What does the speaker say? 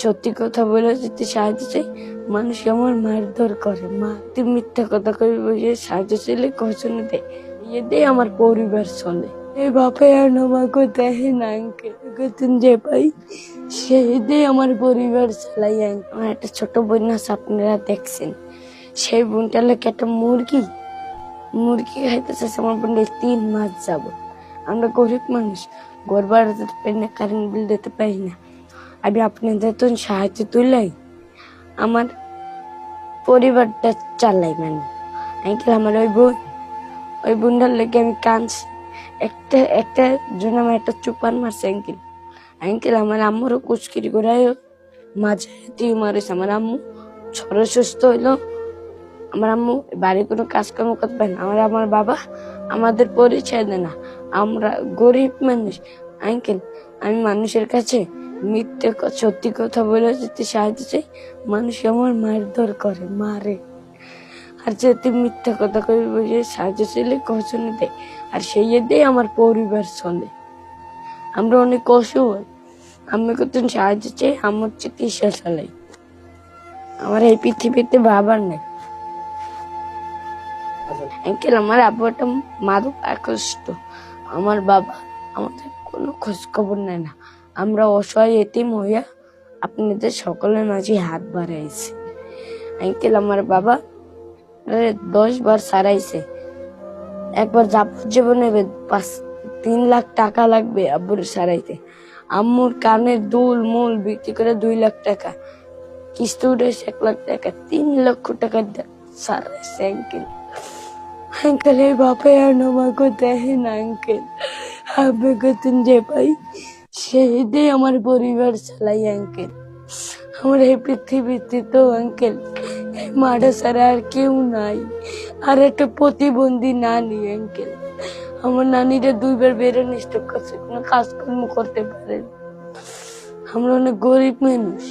সত্যি কথা বলে যদি সাহায্য চাই, মানুষ আমার মারধর করে, মা তুই মিথ্যা কথা কবি বসে সাহায্য চাইলে কষণে দেয়, এতে আমার পরিবার চলে। এই বাপে আর আমাকে দেখে না আঙ্কেল, যে পাই সেই দিয়ে আমার পরিবার চালাই। আমার একটা ছোট বোন আছে, আপনারা দেখছেন, সেই বোনটা লোক একটা মুরগি খাইতেছে। আমার বোন 3 মাস যাব, আমরা গরিব মানুষ, ঘর ভাড়া দিতে পারি না, কারেন্ট বিল দিতে পারি না। আমি আপনাদের তো সাহায্য তুলাই আমার পরিবারটা চালাই। মানে আঙ্কেল আমার ওই বোনটার লেগে আমি কাঁদছি। একটা জন্য আমার একটা চুপান মারছে আঙ্কেল আমার আম্মুরও কুচকিরি করে মাঝে মারিস। আমার আম্মু সুস্থ হইলো, আমার আম্মু বাড়ি কোনো কাজকর্ম করতে পারে না। আমার বাবা আমাদের পরিচয় দেয় না, আমরা গরিব মানুষ। আঙ্কেল আমি মানুষের কাছে মিথ্যে সত্যি কথা বলে যদি সাহায্য চাই, মানুষ আমার মারধর করে, মারে। আর যদি মিথ্যা কথা কবি বসে সাহায্য চাইলে কষণে দেয়, আর সেই দিয়ে আমার পরিবার চলে। আমরা অনেক অসহায়, আমি কতদিন সাহায্য চাই, আমার চিকিৎসা চালাই। আমার এই পৃথিবীতে বাবার নেই আঙ্কেল। আমার আব্বু একটা মাদক আকৃষ্ট, আমার বাবা আমাদের কোনো খোঁজ খবর নেয় না। আমরা অসহায় এতিম হইয়া আপনাদের সকলের মাঝে হাত বাড়াইছি। আঙ্কেল আমার বাবা 10 বার সারাইছে। একবার যাবজ্জীবনে 3 লাখ টাকা লাগবে আব্বুর সারাইতে। আম্মুর কানের দুল মূল বিক্রি করে 2 লাখ টাকা, কিস্তি উঠেছে 1 লাখ টাকা, 3 লক্ষ টাকা সারাইছে আঙ্কেল। এই বাপে আর আমাকে দেখে না আঙ্কেল, আমি কতদিন যে পাই সেই দিয়ে আমার পরিবার চালাই আঙ্কেল। আমার এই পৃথিবীতে তো আঙ্কেল এই মাটা ছাড়া আর কেউ নাই, আর একটা প্রতিবন্ধী নানি আঙ্কেল। আমার নানিরা 2 বার ব্রেন স্ট্রোক করছে, কোনো কাজকর্ম করতে পারে না। আমরা অনেক গরিব মানুষ।